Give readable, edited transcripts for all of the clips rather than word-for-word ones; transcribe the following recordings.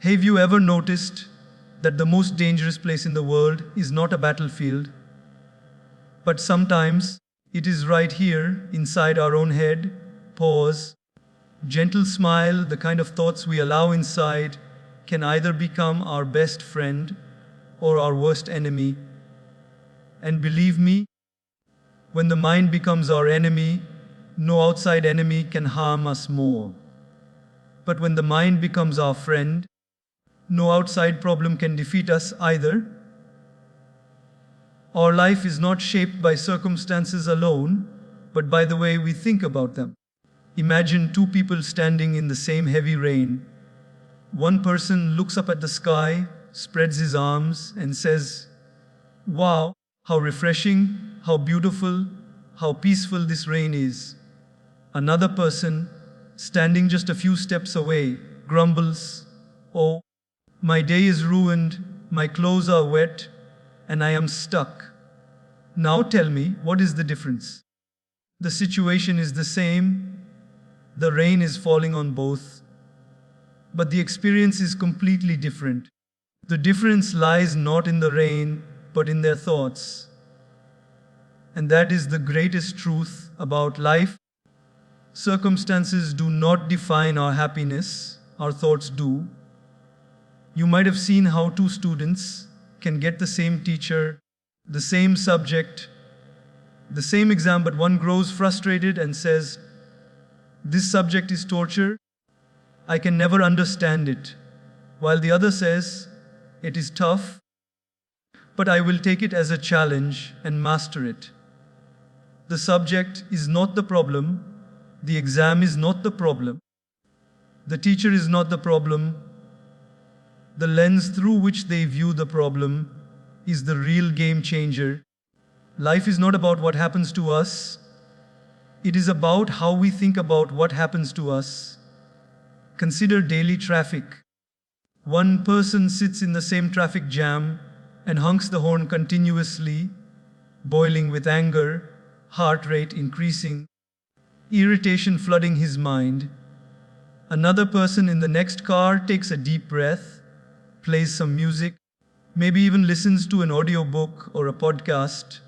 Have you ever noticed that the most dangerous place in the world is not a battlefield, but sometimes it is right here inside our own head? Pause. Gentle smile, the kind of thoughts we allow inside can either become our best friend or our worst enemy. And believe me, when the mind becomes our enemy, no outside enemy can harm us more. But when the mind becomes our friend, no outside problem can defeat us either. Our life is not shaped by circumstances alone, but by the way we think about them. Imagine two people standing in the same heavy rain. One person looks up at the sky, spreads his arms, and says, "Wow, how refreshing, how beautiful, how peaceful this rain is." Another person, standing just a few steps away, grumbles, "Oh, my day is ruined, my clothes are wet, and I am stuck." Now tell me, what is the difference? The situation is the same, the rain is falling on both, but the experience is completely different. The difference lies not in the rain, but in their thoughts. And that is the greatest truth about life. Circumstances do not define our happiness, our thoughts do. You might have seen how two students can get the same teacher, the same subject, the same exam, but one grows frustrated and says, "This subject is torture, I can never understand it," while the other says, "It is tough, but I will take it as a challenge and master it." The subject is not the problem, the exam is not the problem, the teacher is not the problem. The lens through which they view the problem is the real game changer. Life is not about what happens to us, it is about how we think about what happens to us. Consider daily traffic. One person sits in the same traffic jam and honks the horn continuously, boiling with anger, heart rate increasing, irritation flooding his mind. Another person in the next car takes a deep breath, plays some music, maybe even listens to an audiobook or a podcast,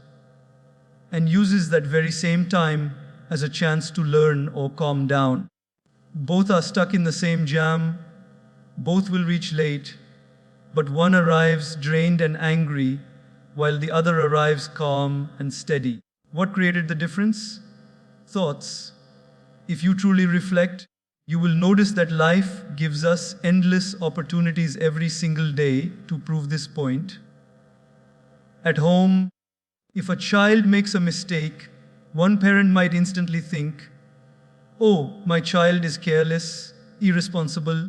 and uses that very same time as a chance to learn or calm down. Both are stuck in the same jam, both will reach late, but one arrives drained and angry, while the other arrives calm and steady. What created the difference? Thoughts. If you truly reflect, you will notice that life gives us endless opportunities every single day to prove this point. At home, if a child makes a mistake, one parent might instantly think, "Oh, my child is careless, irresponsible,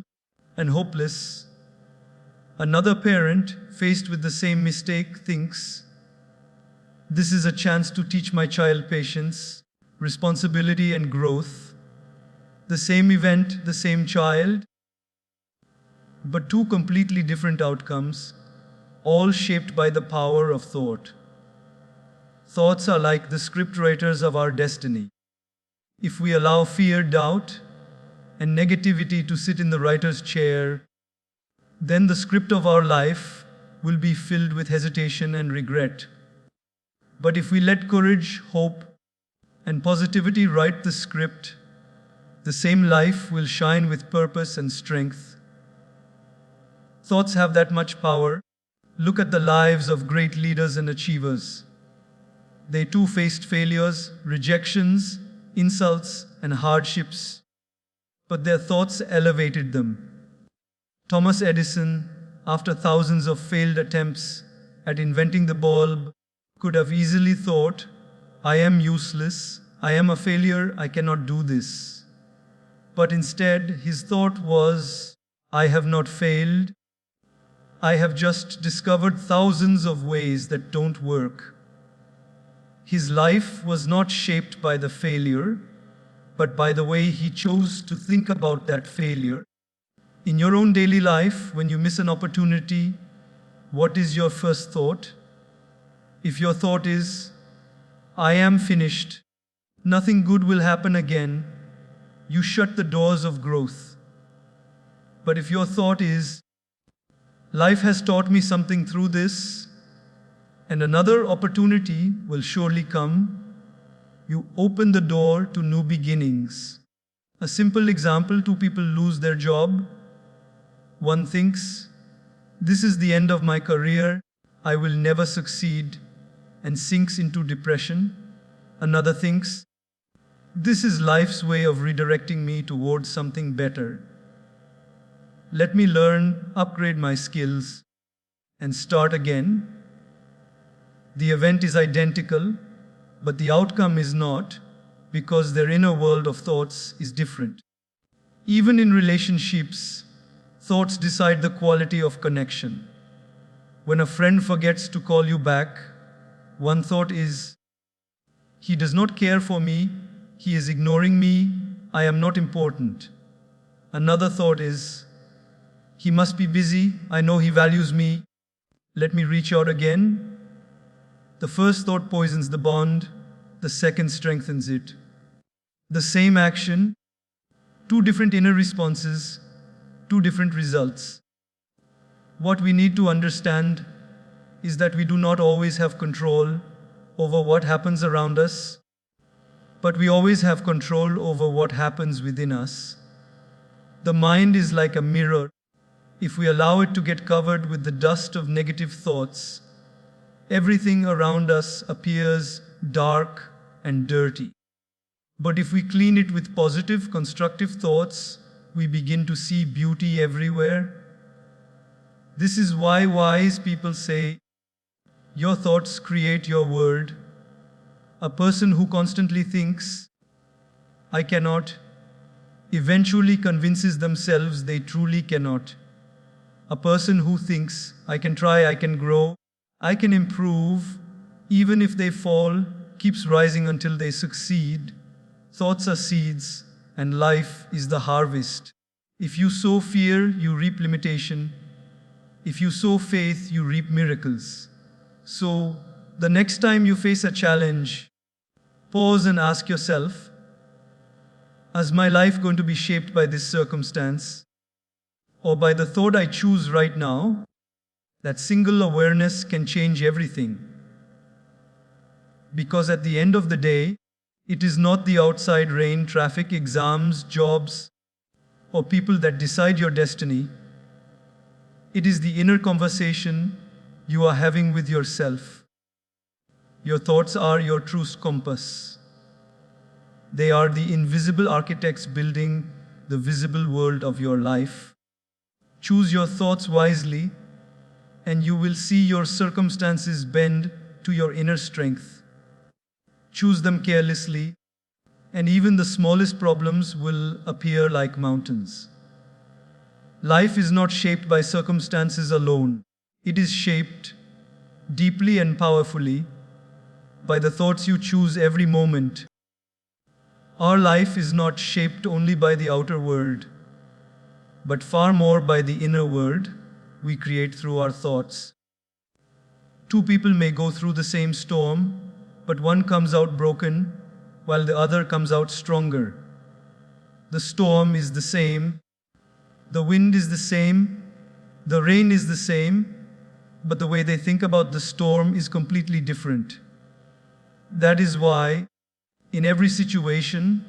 and hopeless." Another parent, faced with the same mistake, thinks, "This is a chance to teach my child patience, responsibility, and growth." The same event, the same child, but two completely different outcomes, all shaped by the power of thought. Thoughts are like the scriptwriters of our destiny. If we allow fear, doubt, and negativity to sit in the writer's chair, then the script of our life will be filled with hesitation and regret. But if we let courage, hope, and positivity write the script, the same life will shine with purpose and strength. Thoughts have that much power. Look at the lives of great leaders and achievers. They too faced failures, rejections, insults, and hardships, but their thoughts elevated them. Thomas Edison, after thousands of failed attempts at inventing the bulb, could have easily thought, "I am useless, I am a failure, I cannot do this." But instead, his thought was, "I have not failed. I have just discovered thousands of ways that don't work." His life was not shaped by the failure, but by the way he chose to think about that failure. In your own daily life, when you miss an opportunity, what is your first thought? If your thought is, "I am finished, nothing good will happen again," you shut the doors of growth. But if your thought is, Life has taught me something through this, and another opportunity will surely come. You open the door to new beginnings. A simple example: two people lose their job. One thinks, "This is the end of my career, I will never succeed," and sinks into depression. Another thinks, "This is life's way of redirecting me towards something better. Let me learn, upgrade my skills, and start again." The event is identical, but the outcome is not, because their inner world of thoughts is different. Even in relationships, thoughts decide the quality of connection. When a friend forgets to call you back, one thought is, "He does not care for me, he is ignoring me, I am not important." Another thought is, "He must be busy, I know he values me, let me reach out again." The first thought poisons the bond, the second strengthens it. The same action, two different inner responses, two different results. What we need to understand is that we do not always have control over what happens around us, but we always have control over what happens within us. The mind is like a mirror. If we allow it to get covered with the dust of negative thoughts, everything around us appears dark and dirty. But if we clean it with positive, constructive thoughts, we begin to see beauty everywhere. This is why wise people say, "Your thoughts create your world." A person who constantly thinks, "I cannot," eventually convinces themselves they truly cannot. A person who thinks, "I can try, I can grow, I can improve," even if they fall, keeps rising until they succeed. Thoughts are seeds, and life is the harvest. If you sow fear, you reap limitation. If you sow faith, you reap miracles. So, the next time you face a challenge, pause and ask yourself, "Is my life going to be shaped by this circumstance, or by the thought I choose right now?" That single awareness can change everything. Because at the end of the day, it is not the outside rain, traffic, exams, jobs, or people that decide your destiny. It is the inner conversation you are having with yourself. Your thoughts are your true compass. They are the invisible architects building the visible world of your life. Choose your thoughts wisely, and you will see your circumstances bend to your inner strength. Choose them carelessly, and even the smallest problems will appear like mountains. Life is not shaped by circumstances alone. It is shaped deeply and powerfully by the thoughts you choose every moment. Our life is not shaped only by the outer world, but far more by the inner world we create through our thoughts. Two people may go through the same storm, but one comes out broken while the other comes out stronger. The storm is the same, the wind is the same, the rain is the same, but the way they think about the storm is completely different. That is why, in every situation,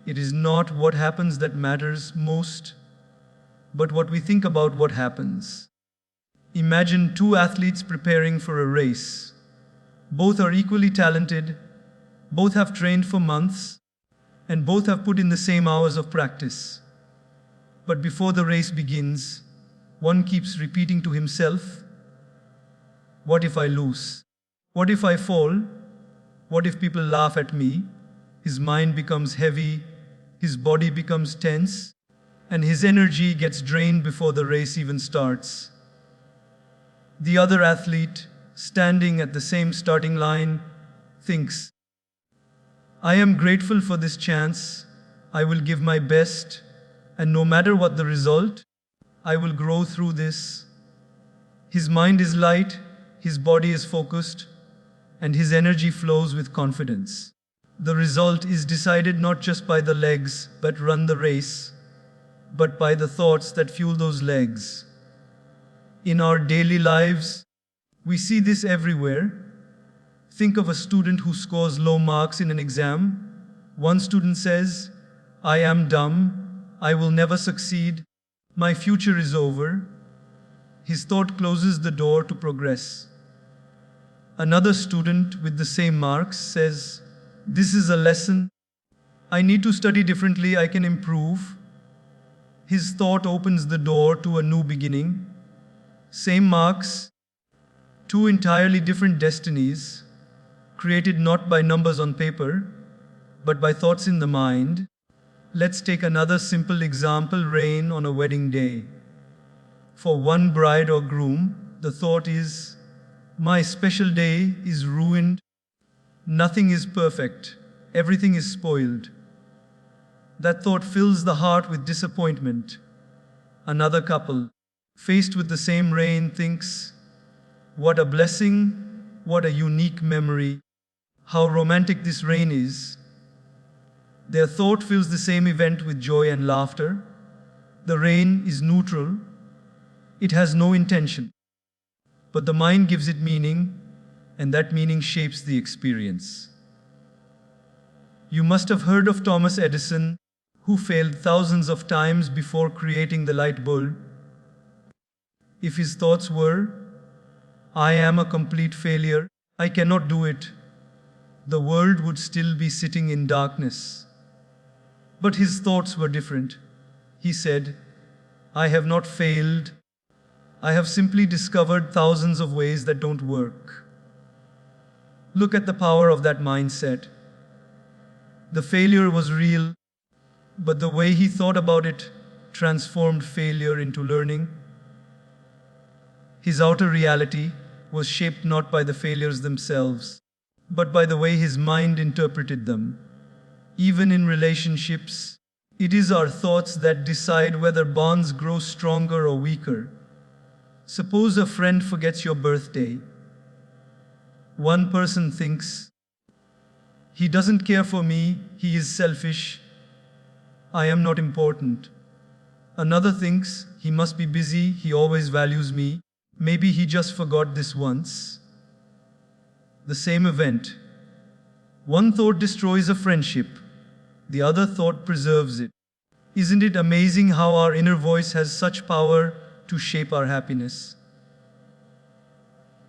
it is not what happens that matters most, but what we think about what happens. Imagine two athletes preparing for a race. Both are equally talented, both have trained for months, and both have put in the same hours of practice. But before the race begins, one keeps repeating to himself, "What if I lose? What if I fall? What if people laugh at me?" His mind becomes heavy, his body becomes tense, and his energy gets drained before the race even starts. The other athlete, standing at the same starting line, thinks, "I am grateful for this chance, I will give my best, and no matter what the result, I will grow through this." His mind is light, his body is focused, and his energy flows with confidence. The result is decided not just by the legs that run the race, but by the thoughts that fuel those legs. In our daily lives, we see this everywhere. Think of a student who scores low marks in an exam. One student says, I am dumb, I will never succeed, my future is over. His thought closes the door to progress. Another student with the same marks says, this is a lesson, I need to study differently, I can improve. His thought opens the door to a new beginning. Same marks, two entirely different destinies, created not by numbers on paper, but by thoughts in the mind. Let's take another simple example: rain on a wedding day. For one bride or groom, the thought is, my special day is ruined. Nothing is perfect. Everything is spoiled. That thought fills the heart with disappointment. Another couple, faced with the same rain, thinks, what a blessing, what a unique memory, how romantic this rain is. Their thought fills the same event with joy and laughter. The rain is neutral. It has no intention. But the mind gives it meaning, and that meaning shapes the experience. You must have heard of Thomas Edison, who failed thousands of times before creating the light bulb. If his thoughts were, I am a complete failure, I cannot do it, the world would still be sitting in darkness. But his thoughts were different. He said, I have not failed. I have simply discovered thousands of ways that don't work. Look at the power of that mindset. The failure was real, but the way he thought about it transformed failure into learning. His outer reality was shaped not by the failures themselves, but by the way his mind interpreted them. Even in relationships, it is our thoughts that decide whether bonds grow stronger or weaker. Suppose a friend forgets your birthday. One person thinks, he doesn't care for me, he is selfish, I am not important. Another thinks, he must be busy, he always values me, maybe he just forgot this once. The same event. One thought destroys a friendship, the other thought preserves it. Isn't it amazing how our inner voice has such power to shape our happiness?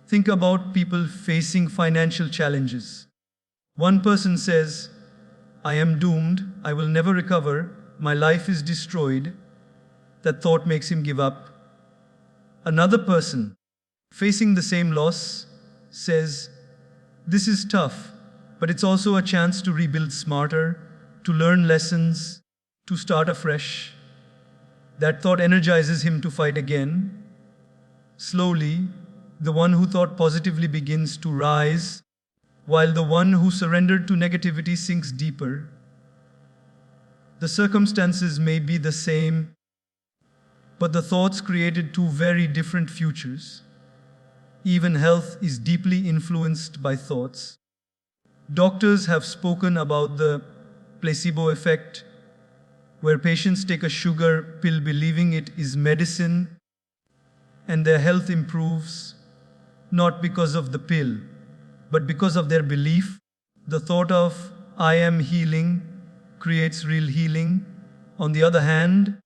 Think about people facing financial challenges. One person says, I am doomed, I will never recover, my life is destroyed. That thought makes him give up. Another person, facing the same loss, says, this is tough, but it's also a chance to rebuild smarter, to learn lessons, to start afresh. That thought energizes him to fight again. Slowly, the one who thought positively begins to rise, while the one who surrendered to negativity sinks deeper. The circumstances may be the same, but the thoughts created two very different futures. Even health is deeply influenced by thoughts. Doctors have spoken about the placebo effect, where patients take a sugar pill believing it is medicine, and their health improves, not because of the pill, but because of their belief. The thought of, I am healing, creates real healing. On the other hand,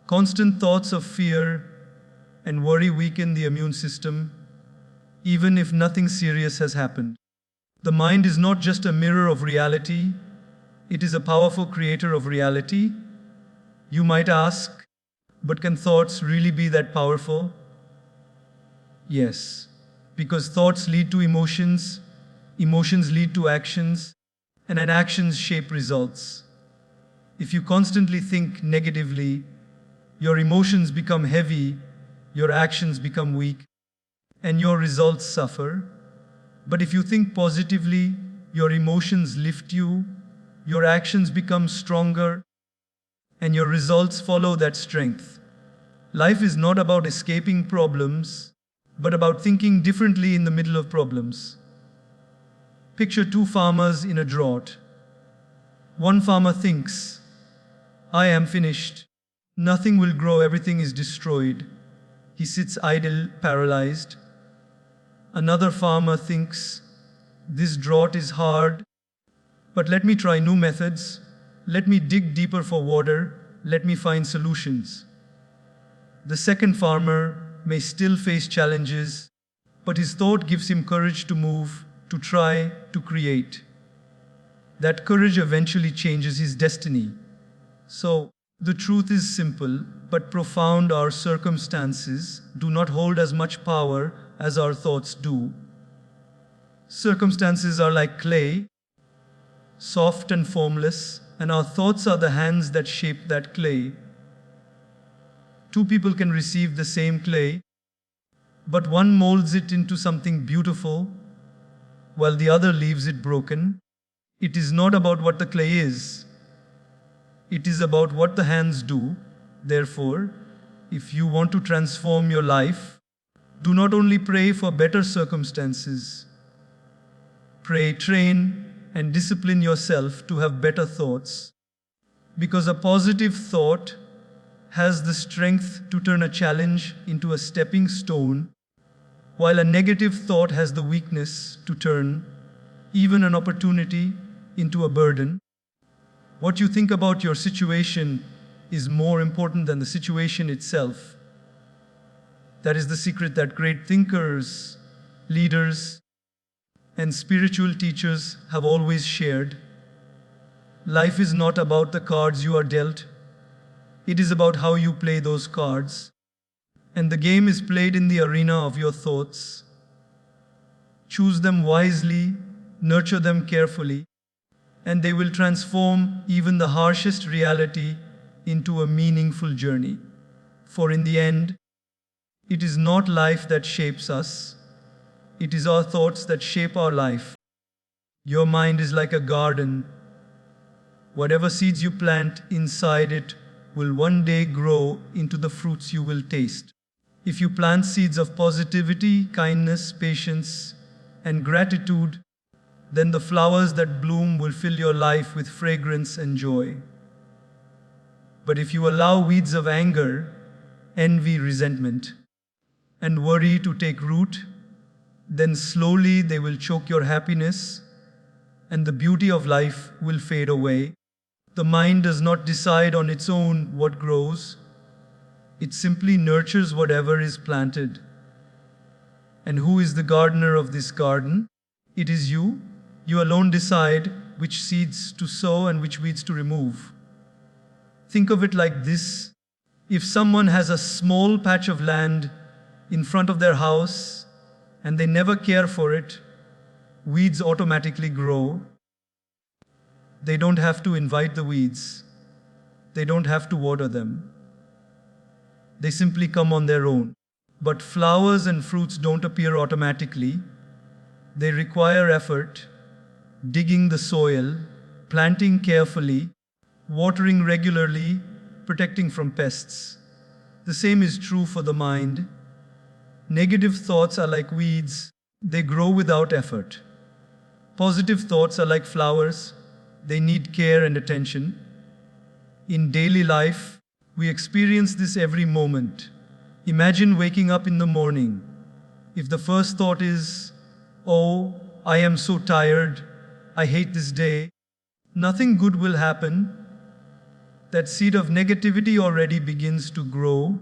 constant thoughts of fear and worry weaken the immune system, even if nothing serious has happened. The mind is not just a mirror of reality, it is a powerful creator of reality. You might ask, but can thoughts really be that powerful? Yes, because thoughts lead to emotions, emotions lead to actions, and actions shape results. If you constantly think negatively, your emotions become heavy, your actions become weak, and your results suffer. But if you think positively, your emotions lift you, your actions become stronger, and your results follow that strength. Life is not about escaping problems, but about thinking differently in the middle of problems. Picture two farmers in a drought. One farmer thinks, I am finished. Nothing will grow, everything is destroyed. He sits idle, paralyzed. Another farmer thinks, this drought is hard, but let me try new methods. Let me dig deeper for water. Let me find solutions. The second farmer may still face challenges, but his thought gives him courage to move, to try, to create. That courage eventually changes his destiny. So, the truth is simple but profound. Our circumstances do not hold as much power as our thoughts do. Circumstances are like clay, soft and formless, and our thoughts are the hands that shape that clay. Two people can receive the same clay, but one molds it into something beautiful, while the other leaves it broken. It is not about what the clay is. It is about what the hands do. Therefore, if you want to transform your life, do not only pray for better circumstances. Pray, train, and discipline yourself to have better thoughts. Because a positive thought has the strength to turn a challenge into a stepping stone, while a negative thought has the weakness to turn even an opportunity into a burden. What you think about your situation is more important than the situation itself. That is the secret that great thinkers, leaders, and spiritual teachers have always shared. Life is not about the cards you are dealt. It is about how you play those cards. And the game is played in the arena of your thoughts. Choose them wisely, nurture them carefully, and they will transform even the harshest reality into a meaningful journey. For in the end, it is not life that shapes us. It is our thoughts that shape our life. Your mind is like a garden. Whatever seeds you plant inside it will one day grow into the fruits you will taste. If you plant seeds of positivity, kindness, patience, and gratitude, then the flowers that bloom will fill your life with fragrance and joy. But if you allow weeds of anger, envy, resentment, and worry to take root, then slowly they will choke your happiness, and the beauty of life will fade away. The mind does not decide on its own what grows. It simply nurtures whatever is planted. And who is the gardener of this garden? It is you. You alone decide which seeds to sow and which weeds to remove. Think of it like this. If someone has a small patch of land in front of their house and they never care for it, weeds automatically grow. They don't have to invite the weeds. They don't have to water them. They simply come on their own. But flowers and fruits don't appear automatically. They require effort, digging the soil, planting carefully, watering regularly, protecting from pests. The same is true for the mind. Negative thoughts are like weeds. They grow without effort. Positive thoughts are like flowers. They need care and attention. In daily life, we experience this every moment. Imagine waking up in the morning. If the first thought is, "Oh, I am so tired, I hate this day," nothing good will happen. That seed of negativity already begins to grow.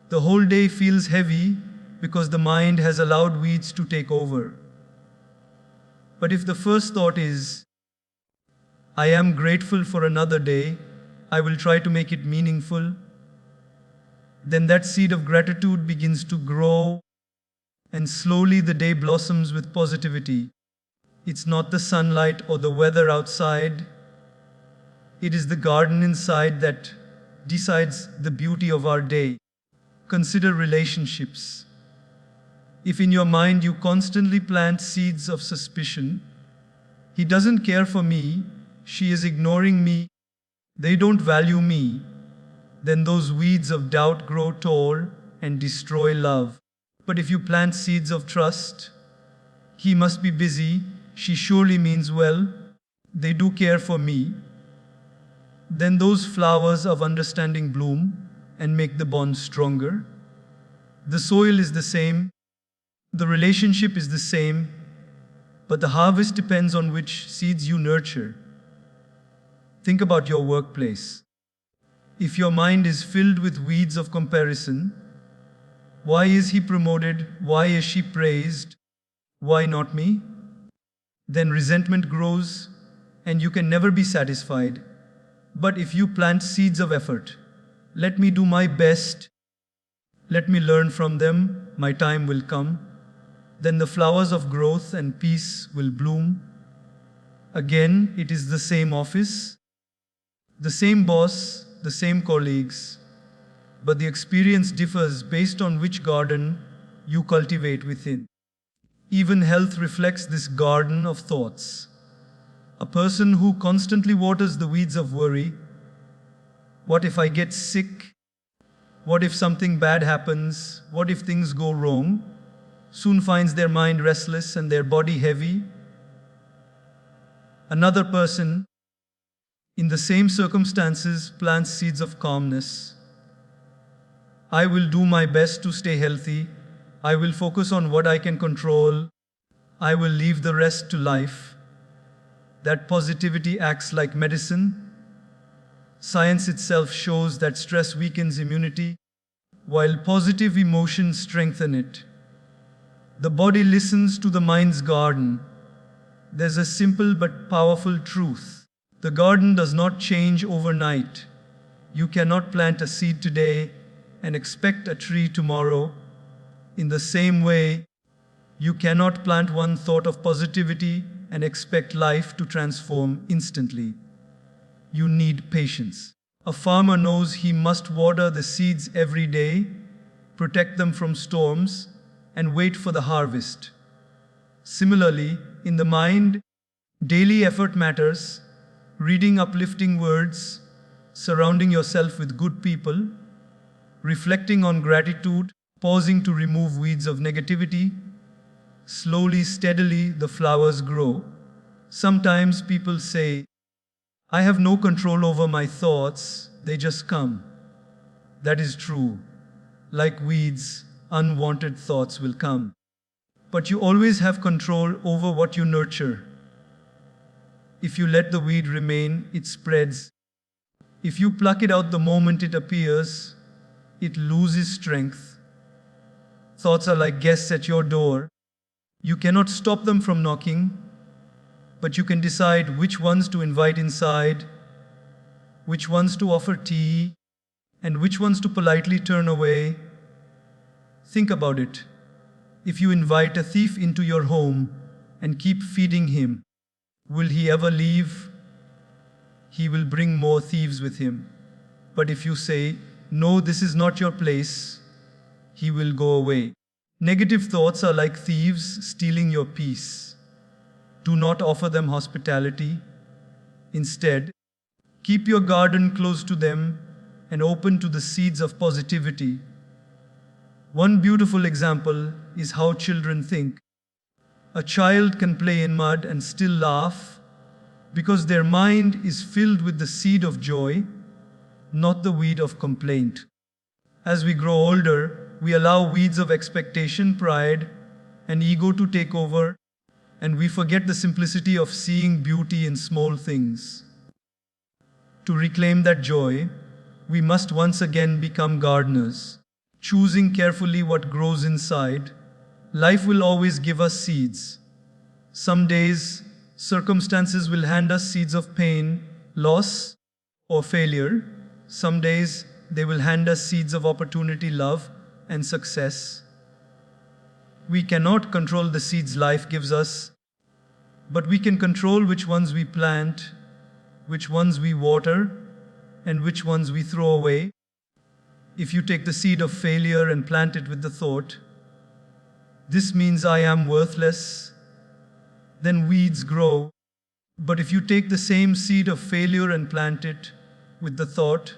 The whole day feels heavy because the mind has allowed weeds to take over. But if the first thought is, "I am grateful for another day, I will try to make it meaningful," then that seed of gratitude begins to grow, and slowly the day blossoms with positivity. It's not the sunlight or the weather outside. It is the garden inside that decides the beauty of our day. Consider relationships. If in your mind you constantly plant seeds of suspicion, "He doesn't care for me, she is ignoring me, they don't value me," then those weeds of doubt grow tall and destroy love. But if you plant seeds of trust, "He must be busy, she surely means well, they do care for me," then those flowers of understanding bloom and make the bond stronger. The soil is the same, the relationship is the same, but the harvest depends on which seeds you nurture. Think about your workplace. If your mind is filled with weeds of comparison, why is he promoted? Why is she praised? Why not me? Then resentment grows and you can never be satisfied. But if you plant seeds of effort, let me do my best, let me learn from them, my time will come, then the flowers of growth and peace will bloom. Again, it is the same office, the same boss, the same colleagues, but the experience differs based on which garden you cultivate within. Even health reflects this garden of thoughts. A person who constantly waters the weeds of worry, what if I get sick? What if something bad happens? What if things go wrong? Soon finds their mind restless and their body heavy. Another person, in the same circumstances, plants seeds of calmness. I will do my best to stay healthy. I will focus on what I can control. I will leave the rest to life. That positivity acts like medicine. Science itself shows that stress weakens immunity, while positive emotions strengthen it. The body listens to the mind's garden. There's a simple but powerful truth. The garden does not change overnight. You cannot plant a seed today and expect a tree tomorrow. In the same way, you cannot plant one thought of positivity and expect life to transform instantly. You need patience. A farmer knows he must water the seeds every day, protect them from storms, and wait for the harvest. Similarly, in the mind, daily effort matters. Reading uplifting words, surrounding yourself with good people, reflecting on gratitude, pausing to remove weeds of negativity. Slowly, steadily, the flowers grow. Sometimes people say, I have no control over my thoughts, they just come. That is true. Like weeds, unwanted thoughts will come. But you always have control over what you nurture. If you let the weed remain, it spreads. If you pluck it out the moment it appears, it loses strength. Thoughts are like guests at your door. You cannot stop them from knocking, but you can decide which ones to invite inside, which ones to offer tea, and which ones to politely turn away. Think about it. If you invite a thief into your home and keep feeding him, will he ever leave? He will bring more thieves with him. But if you say, no, this is not your place, he will go away. Negative thoughts are like thieves stealing your peace. Do not offer them hospitality. Instead, keep your garden close to them and open to the seeds of positivity. One beautiful example is how children think. A child can play in mud and still laugh because their mind is filled with the seed of joy, not the weed of complaint. As we grow older, we allow weeds of expectation, pride, and ego to take over, and we forget the simplicity of seeing beauty in small things. To reclaim that joy, we must once again become gardeners, choosing carefully what grows inside. Life will always give us seeds. Some days, circumstances will hand us seeds of pain, loss, or failure. Some days, they will hand us seeds of opportunity, love, and success. We cannot control the seeds life gives us, but we can control which ones we plant, which ones we water, and which ones we throw away. If you take the seed of failure and plant it with the thought, this means I am worthless, then weeds grow. But if you take the same seed of failure and plant it with the thought,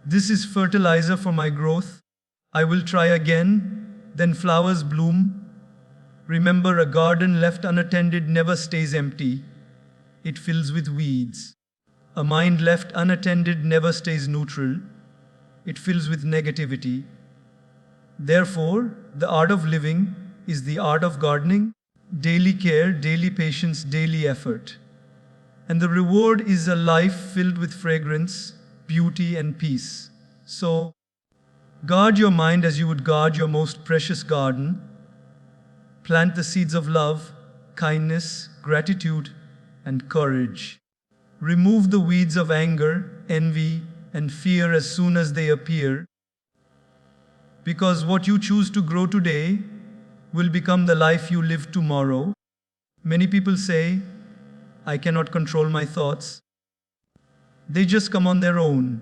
this is fertilizer for my growth, I will try again, then flowers bloom. Remember, a garden left unattended never stays empty. It fills with weeds. A mind left unattended never stays neutral. It fills with negativity. Therefore, the art of living is the art of gardening, daily care, daily patience, daily effort. And the reward is a life filled with fragrance, beauty, and peace. So, guard your mind as you would guard your most precious garden. Plant the seeds of love, kindness, gratitude, and courage. Remove the weeds of anger, envy, and fear as soon as they appear, because what you choose to grow today will become the life you live tomorrow. Many people say, I cannot control my thoughts. They just come on their own.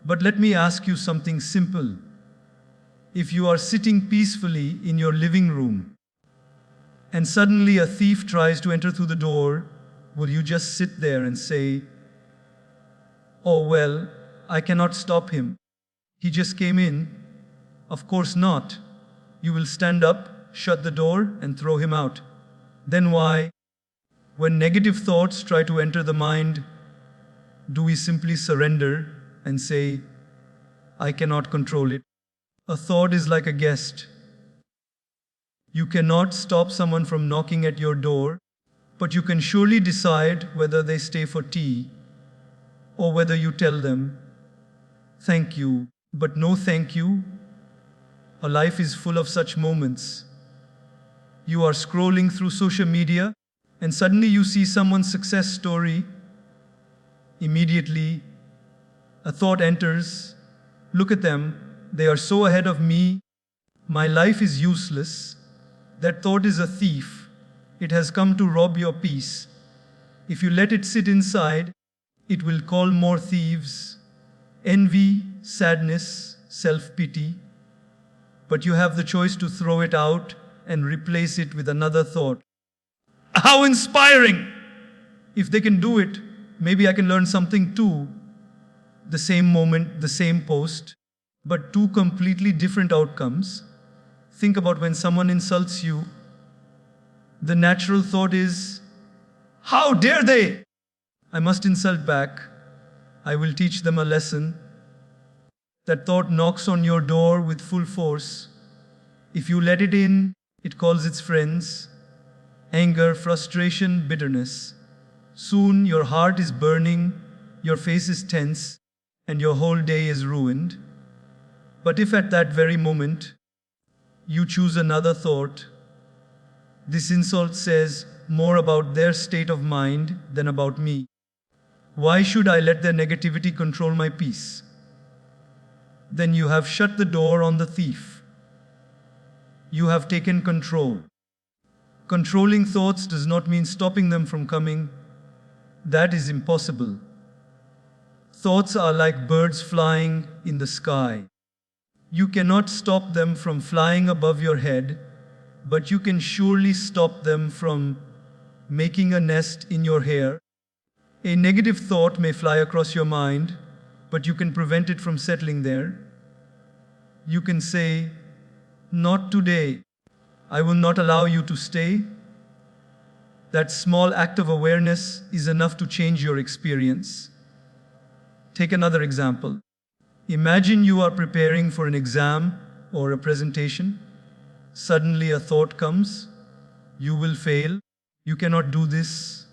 But let me ask you something simple. If you are sitting peacefully in your living room and suddenly a thief tries to enter through the door, will you just sit there and say, oh well, I cannot stop him. He just came in. Of course not. You will stand up, shut the door, and throw him out. Then why? When negative thoughts try to enter the mind, do we simply surrender and say, I cannot control it? A thought is like a guest. You cannot stop someone from knocking at your door, but you can surely decide whether they stay for tea or whether you tell them, thank you, but no thank you. A life is full of such moments. You are scrolling through social media and suddenly you see someone's success story. Immediately, a thought enters. Look at them. They are so ahead of me. My life is useless. That thought is a thief. It has come to rob your peace. If you let it sit inside, it will call more thieves. Envy, sadness, self-pity. But you have the choice to throw it out and replace it with another thought. How inspiring! If they can do it, maybe I can learn something too. The same moment, the same post, but two completely different outcomes. Think about when someone insults you. The natural thought is, how dare they? I must insult back. I will teach them a lesson. That thought knocks on your door with full force. If you let it in, it calls its friends. Anger, frustration, bitterness. Soon your heart is burning, your face is tense, and your whole day is ruined. But if at that very moment, you choose another thought, this insult says more about their state of mind than about me. Why should I let their negativity control my peace? Then you have shut the door on the thief. You have taken control. Controlling thoughts does not mean stopping them from coming. That is impossible. Thoughts are like birds flying in the sky. You cannot stop them from flying above your head, but you can surely stop them from making a nest in your hair. A negative thought may fly across your mind, but you can prevent it from settling there. You can say, not today. I will not allow you to stay. That small act of awareness is enough to change your experience. Take another example. Imagine you are preparing for an exam or a presentation. Suddenly a thought comes. You will fail. You cannot do this.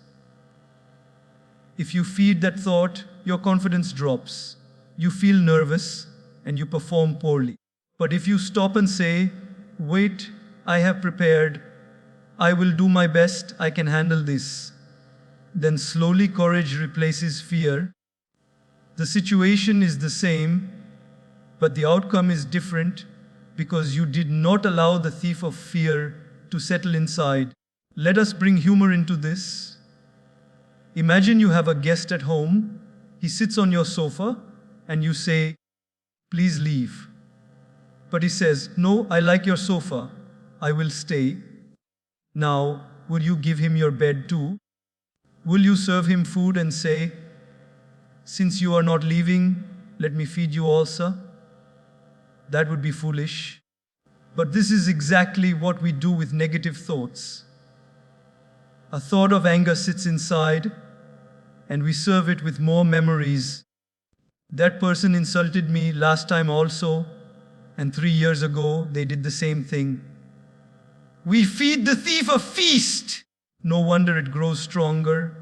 If you feed that thought, your confidence drops. You feel nervous and you perform poorly. But if you stop and say, wait, I have prepared, I will do my best, I can handle this, then slowly courage replaces fear. The situation is the same, but the outcome is different because you did not allow the thief of fear to settle inside. Let us bring humor into this. Imagine you have a guest at home. He sits on your sofa and you say, please leave. But he says, no, I like your sofa. I will stay. Now, will you give him your bed too? Will you serve him food and say, since you are not leaving, let me feed you also? That would be foolish. But this is exactly what we do with negative thoughts. A thought of anger sits inside, and we serve it with more memories. That person insulted me last time also, And 3 years ago, they did the same thing. We feed the thief a feast. No wonder it grows stronger.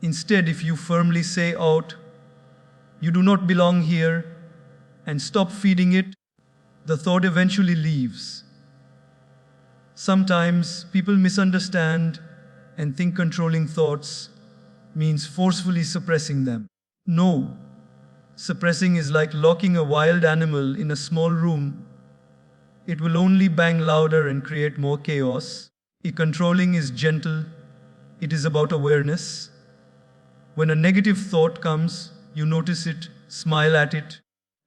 Instead, if you firmly say out, "You do not belong here," and stop feeding it, the thought eventually leaves. Sometimes people misunderstand and think controlling thoughts means forcefully suppressing them. No, suppressing is like locking a wild animal in a small room. It will only bang louder and create more chaos. Controlling is gentle. It is about awareness. When a negative thought comes, you notice it, smile at it,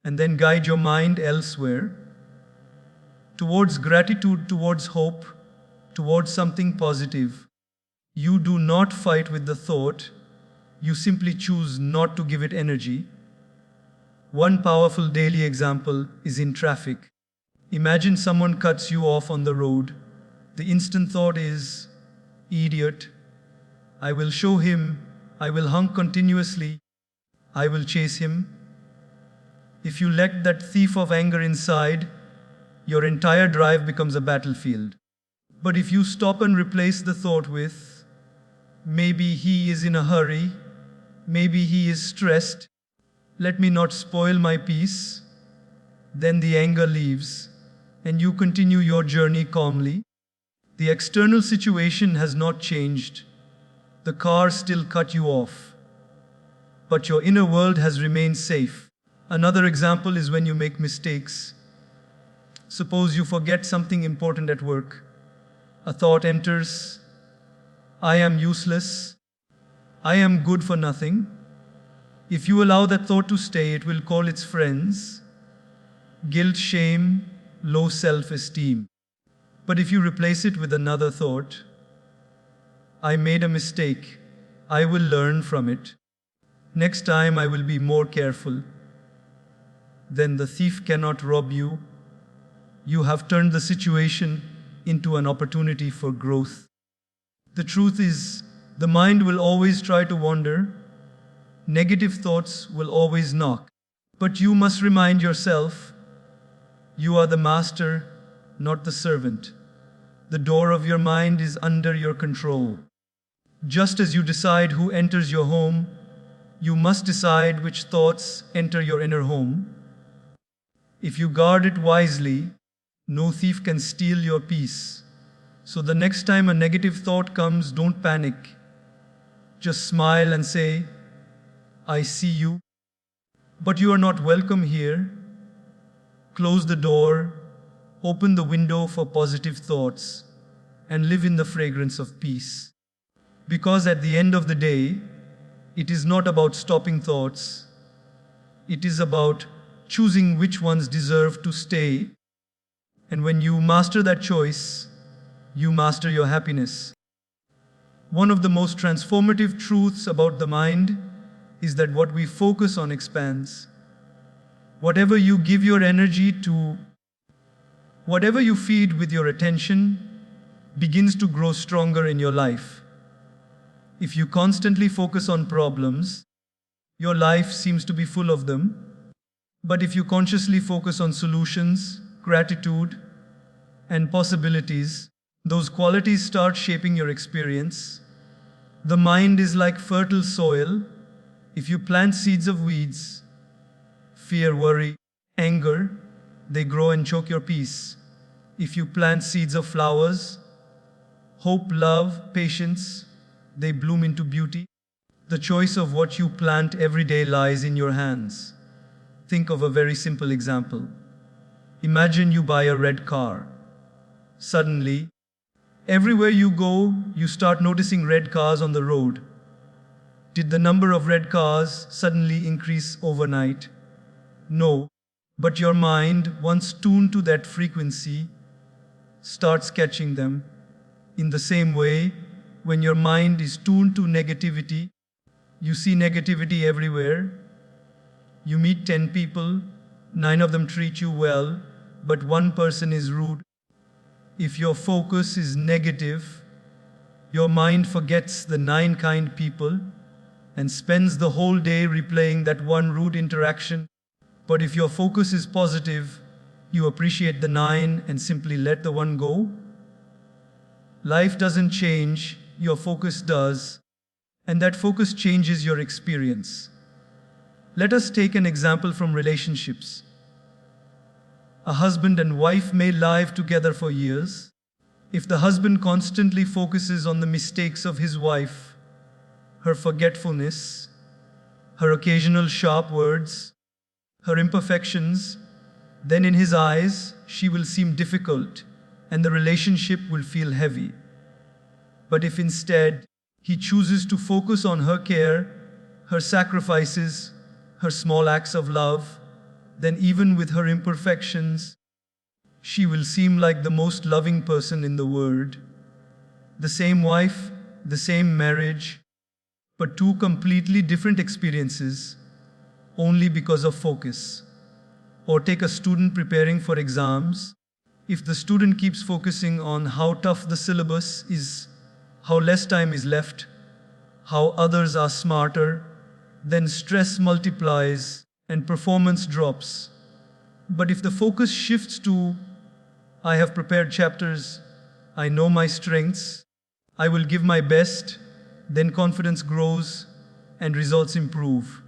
and then guide your mind elsewhere. Towards gratitude, towards hope, towards something positive. You do not fight with the thought, you simply choose not to give it energy. One powerful daily example is in traffic. Imagine someone cuts you off on the road. The instant thought is, "Idiot. I will show him. I will honk continuously. I will chase him." If you let that thief of anger inside, your entire drive becomes a battlefield. But if you stop and replace the thought with, "Maybe he is in a hurry, maybe he is stressed, let me not spoil my peace," then the anger leaves, and you continue your journey calmly. The external situation has not changed. The car still cut you off. But your inner world has remained safe. Another example is when you make mistakes. Suppose you forget something important at work. A thought enters, "I am useless. I am good for nothing." If you allow that thought to stay, it will call its friends: guilt, shame, low self-esteem. But if you replace it with another thought, "I made a mistake. I will learn from it. Next time I will be more careful," then the thief cannot rob you. You have turned the situation into an opportunity for growth. The truth is, the mind will always try to wander. Negative thoughts will always knock. But you must remind yourself, you are the master, not the servant. The door of your mind is under your control. Just as you decide who enters your home, you must decide which thoughts enter your inner home. If you guard it wisely, no thief can steal your peace. So the next time a negative thought comes, don't panic. Just smile and say, "I see you, but you are not welcome here." Close the door, open the window for positive thoughts, and live in the fragrance of peace. Because at the end of the day, it is not about stopping thoughts. It is about choosing which ones deserve to stay. And when you master that choice, you master your happiness. One of the most transformative truths about the mind is that what we focus on expands. Whatever you give your energy to, whatever you feed with your attention, begins to grow stronger in your life. If you constantly focus on problems, your life seems to be full of them. But if you consciously focus on solutions, gratitude, and possibilities, those qualities start shaping your experience. The mind is like fertile soil. If you plant seeds of weeds, fear, worry, anger, they grow and choke your peace. If you plant seeds of flowers, hope, love, patience, they bloom into beauty. The choice of what you plant every day lies in your hands. Think of a very simple example. Imagine you buy a red car. Suddenly, everywhere you go, you start noticing red cars on the road. Did the number of red cars suddenly increase overnight? No, but your mind, once tuned to that frequency, starts catching them. In the same way, when your mind is tuned to negativity, you see negativity everywhere. You meet 10 people, 9 of them treat you well, but one person is rude. If your focus is negative, your mind forgets the 9 kind people and spends the whole day replaying that one rude interaction. But if your focus is positive, You appreciate the 9 and simply let the 1 go? Life doesn't change, your focus does, and that focus changes your experience. Let us take an example from relationships. A husband and wife may live together for years. If the husband constantly focuses on the mistakes of his wife, her forgetfulness, her occasional sharp words, her imperfections, then in his eyes she will seem difficult and the relationship will feel heavy. But if instead he chooses to focus on her care, her sacrifices, her small acts of love, then even with her imperfections, she will seem like the most loving person in the world. The same wife, the same marriage, but two completely different experiences, only because of focus. Or take a student preparing for exams. If the student keeps focusing on how tough the syllabus is, how less time is left, how others are smarter, then stress multiplies and performance drops. But if the focus shifts to, I have prepared chapters, I know my strengths, I will give my best, then confidence grows and results improve.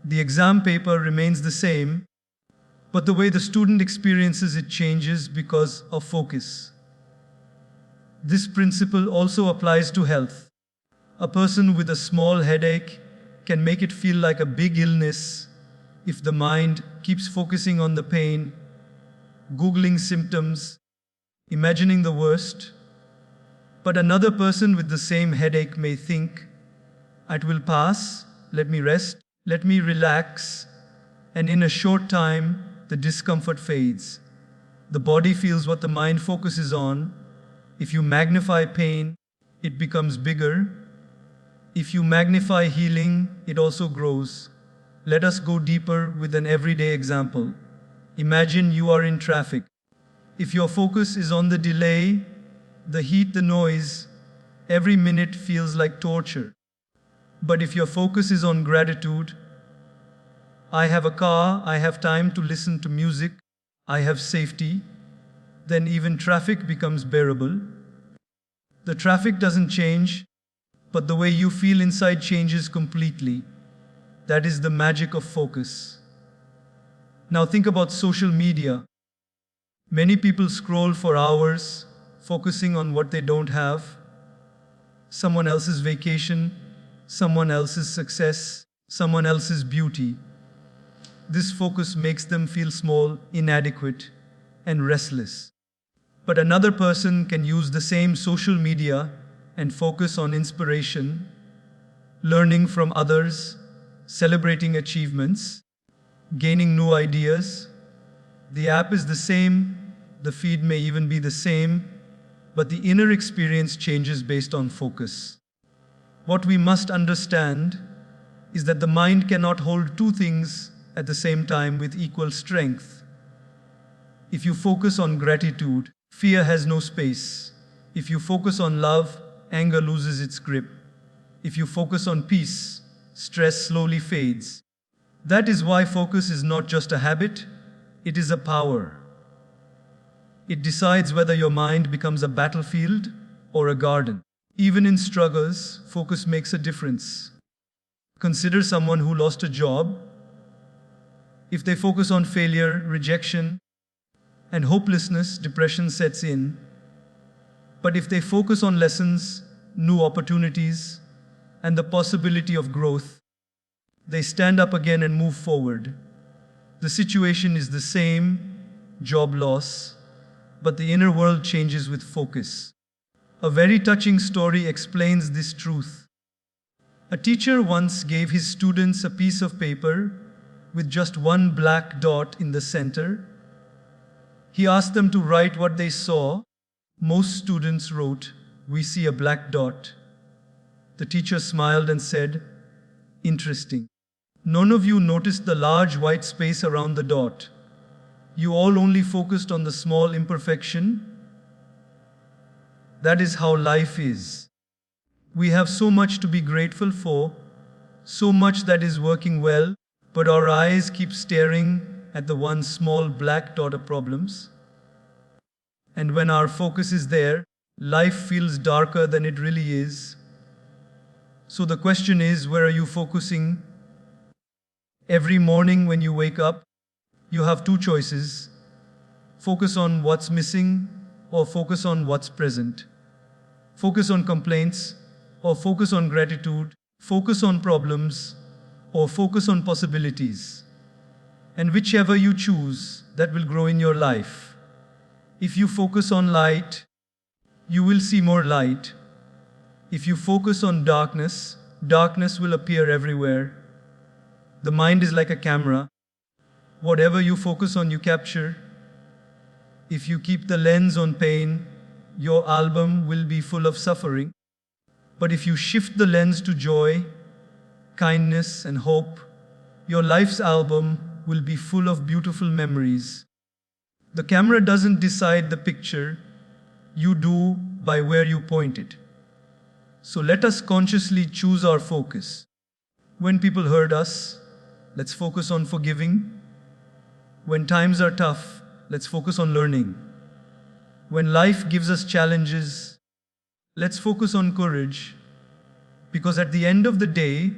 The exam paper remains the same, but the way the student experiences it changes because of focus. This principle also applies to health. A person with a small headache can make it feel like a big illness if the mind keeps focusing on the pain, Googling symptoms, imagining the worst. But another person with the same headache may think, it will pass, let me rest, let me relax, and in a short time, the discomfort fades. The body feels what the mind focuses on. If you magnify pain, it becomes bigger. If you magnify healing, it also grows. Let us go deeper with an everyday example. Imagine you are in traffic. If your focus is on the delay, the heat, the noise, every minute feels like torture. But if your focus is on gratitude, I have a car, I have time to listen to music, I have safety, then even traffic becomes bearable. The traffic doesn't change, but the way you feel inside changes completely. That is the magic of focus. Now think about social media. Many people scroll for hours, focusing on what they don't have. Someone else's vacation, someone else's success, someone else's beauty. This focus makes them feel small, inadequate, and restless. But another person can use the same social media and focus on inspiration, learning from others, celebrating achievements, gaining new ideas. The app is the same, the feed may even be the same, but the inner experience changes based on focus. What we must understand is that the mind cannot hold two things at the same time with equal strength. If you focus on gratitude, fear has no space. If you focus on love, anger loses its grip. If you focus on peace, stress slowly fades. That is why focus is not just a habit, it is a power. It decides whether your mind becomes a battlefield or a garden. Even in struggles, focus makes a difference. Consider someone who lost a job. If they focus on failure, rejection, and hopelessness, depression sets in. But if they focus on lessons, new opportunities, and the possibility of growth, they stand up again and move forward. The situation is the same, job loss, but the inner world changes with focus. A very touching story explains this truth. A teacher once gave his students a piece of paper with just one black dot in the center. He asked them to write what they saw. Most students wrote, "We see a black dot." The teacher smiled and said, "Interesting. None of you noticed the large white space around the dot. You all only focused on the small imperfection." That is how life is. We have so much to be grateful for, so much that is working well, but our eyes keep staring at the one small black dot of problems. And when our focus is there, life feels darker than it really is. So the question is, where are you focusing? Every morning when you wake up, you have two choices: focus on what's missing or focus on what's present. Focus on complaints or focus on gratitude. Focus on problems or focus on possibilities. And whichever you choose, that will grow in your life. If you focus on light, you will see more light. If you focus on darkness, darkness will appear everywhere. The mind is like a camera. Whatever you focus on, you capture. If you keep the lens on pain, your album will be full of suffering. But if you shift the lens to joy, kindness, and hope, your life's album will be full of beautiful memories. The camera doesn't decide the picture, you do by where you point it. So let us consciously choose our focus. When people hurt us, let's focus on forgiving. When times are tough, let's focus on learning. When life gives us challenges, let's focus on courage. Because at the end of the day,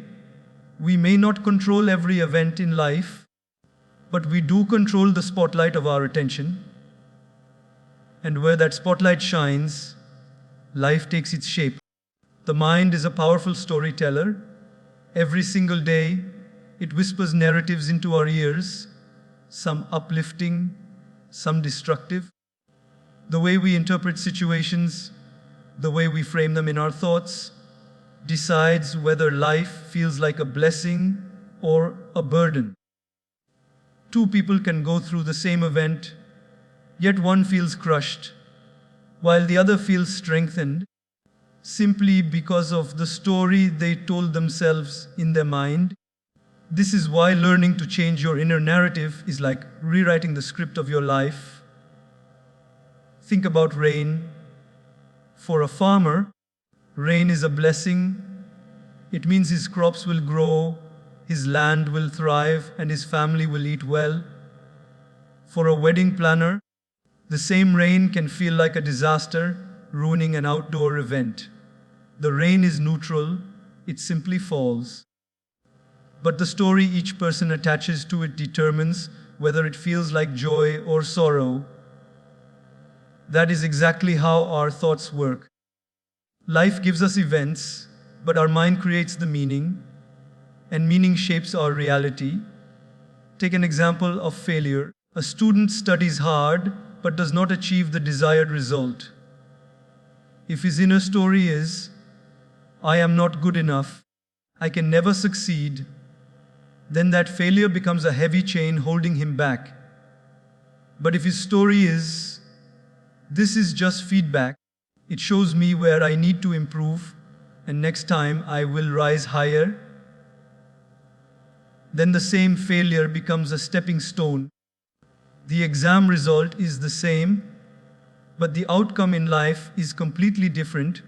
we may not control every event in life, but we do control the spotlight of our attention. And where that spotlight shines, life takes its shape. The mind is a powerful storyteller. Every single day, it whispers narratives into our ears, some uplifting, some destructive. The way we interpret situations, the way we frame them in our thoughts, decides whether life feels like a blessing or a burden. Two people can go through the same event, yet one feels crushed, while the other feels strengthened, simply because of the story they told themselves in their mind. This is why learning to change your inner narrative is like rewriting the script of your life. Think about rain. For a farmer, rain is a blessing. It means his crops will grow, his land will thrive, and his family will eat well. For a wedding planner, the same rain can feel like a disaster, ruining an outdoor event. The rain is neutral, it simply falls. But the story each person attaches to it determines whether it feels like joy or sorrow. That is exactly how our thoughts work. Life gives us events, but our mind creates the meaning, and meaning shapes our reality. Take an example of failure. A student studies hard, but does not achieve the desired result. If his inner story is, "I am not good enough, I can never succeed," then that failure becomes a heavy chain holding him back. But if his story is, "This is just feedback, it shows me where I need to improve, and next time I will rise higher," then the same failure becomes a stepping stone. The exam result is the same, but the outcome in life is completely different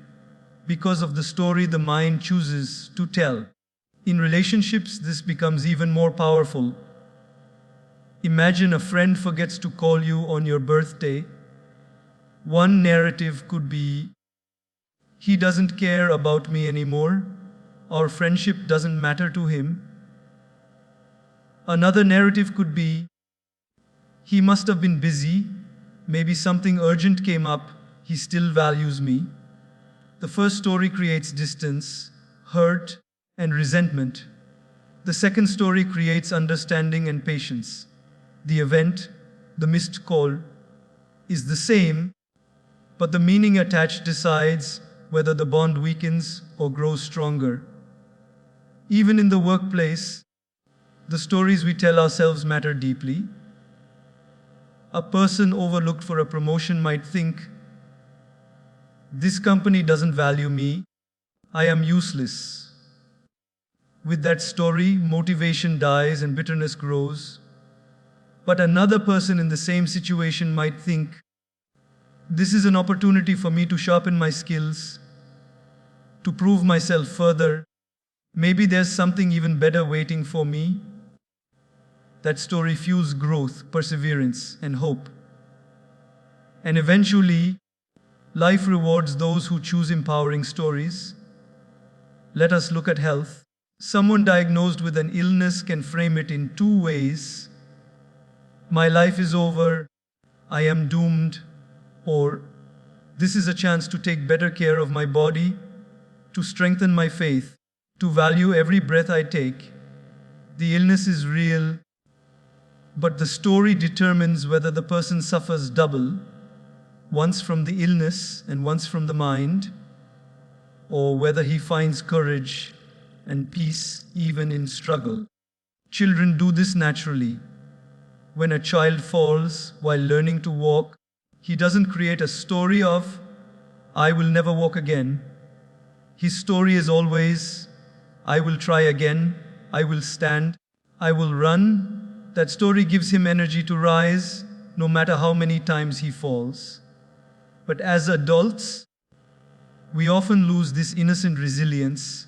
because of the story the mind chooses to tell. In relationships, this becomes even more powerful. Imagine a friend forgets to call you on your birthday. One narrative could be, "He doesn't care about me anymore. Our friendship doesn't matter to him." Another narrative could be, "He must have been busy. Maybe something urgent came up. He still values me." The first story creates distance, hurt, and resentment. The second story creates understanding and patience. The event, the missed call, is the same, but the meaning attached decides whether the bond weakens or grows stronger. Even in the workplace, the stories we tell ourselves matter deeply. A person overlooked for a promotion might think, "This company doesn't value me. I am useless." With that story, motivation dies and bitterness grows. But another person in the same situation might think, "This is an opportunity for me to sharpen my skills, to prove myself further. Maybe there's something even better waiting for me." That story fuels growth, perseverance, and hope. And eventually, life rewards those who choose empowering stories. Let us look at health. Someone diagnosed with an illness can frame it in two ways: my life is over, I am doomed, or this is a chance to take better care of my body, to strengthen my faith, to value every breath I take. The illness is real, but the story determines whether the person suffers double, once from the illness and once from the mind, or whether he finds courage and peace even in struggle. Children do this naturally. When a child falls while learning to walk, he doesn't create a story of, I will never walk again. His story is always, I will try again, I will stand, I will run. That story gives him energy to rise, no matter how many times he falls. But as adults, we often lose this innocent resilience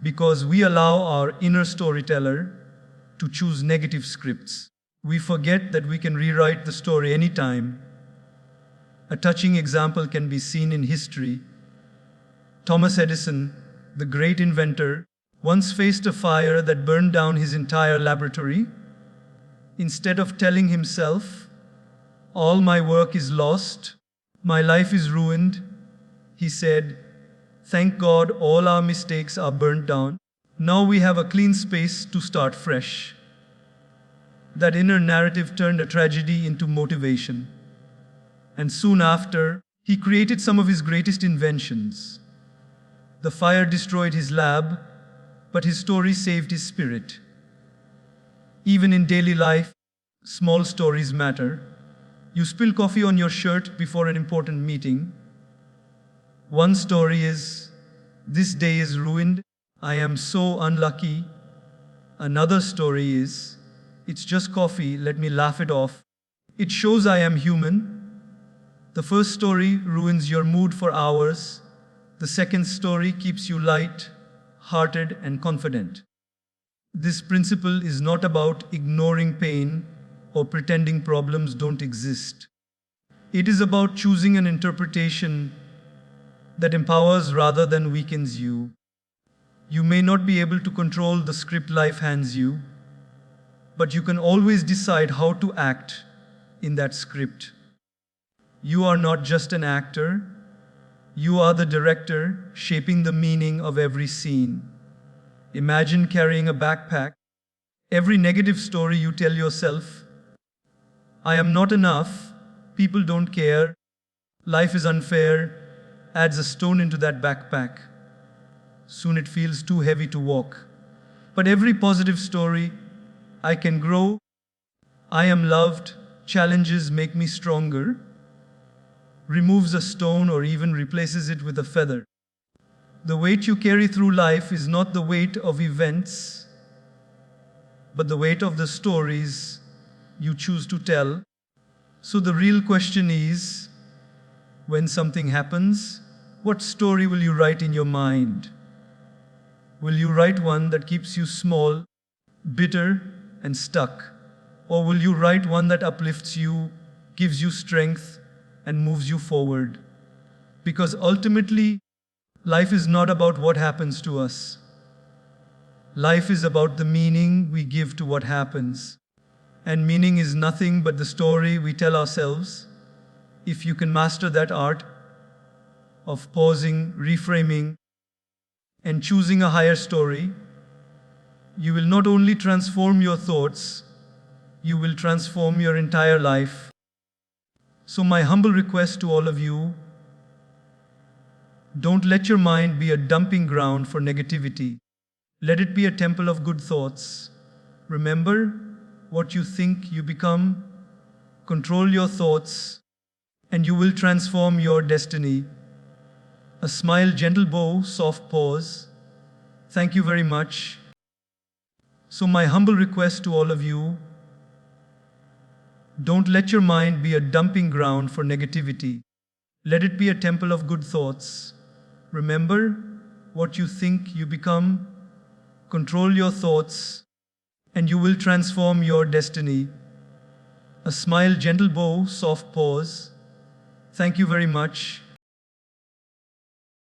because we allow our inner storyteller to choose negative scripts. We forget that we can rewrite the story anytime. A touching example can be seen in history. Thomas Edison, the great inventor, once faced a fire that burned down his entire laboratory. Instead of telling himself, all my work is lost, my life is ruined, he said, thank God all our mistakes are burnt down. Now we have a clean space to start fresh. That inner narrative turned a tragedy into motivation. And soon after, he created some of his greatest inventions. The fire destroyed his lab, but his story saved his spirit. Even in daily life, small stories matter. You spill coffee on your shirt before an important meeting. One story is, this day is ruined, I am so unlucky. Another story is, it's just coffee, let me laugh it off. It shows I am human. The first story ruins your mood for hours. The second story keeps you light, hearted, and confident. This principle is not about ignoring pain or pretending problems don't exist. It is about choosing an interpretation that empowers rather than weakens you. You may not be able to control the script life hands you, but you can always decide how to act in that script. You are not just an actor, you are the director shaping the meaning of every scene. Imagine carrying a backpack. Every negative story you tell yourself, I am not enough, people don't care, life is unfair, adds a stone into that backpack. Soon it feels too heavy to walk. But every positive story, I can grow, I am loved, challenges make me stronger, removes a stone or even replaces it with a feather. The weight you carry through life is not the weight of events, but the weight of the stories you choose to tell. So the real question is, when something happens, what story will you write in your mind? Will you write one that keeps you small, bitter, and stuck? Or will you write one that uplifts you, gives you strength, and moves you forward? Because ultimately, life is not about what happens to us. Life is about the meaning we give to what happens. And meaning is nothing but the story we tell ourselves. If you can master that art of pausing, reframing, and choosing a higher story, you will not only transform your thoughts, you will transform your entire life. So my humble request to all of you, don't let your mind be a dumping ground for negativity. Let it be a temple of good thoughts. Remember, what you think you become. Control your thoughts, and you will transform your destiny. A smile, gentle bow, soft pause. Thank you very much. So my humble request to all of you, don't let your mind be a dumping ground for negativity. Let it be a temple of good thoughts. Remember, what you think you become. Control your thoughts, and you will transform your destiny. A smile, gentle bow, soft pause. Thank you very much.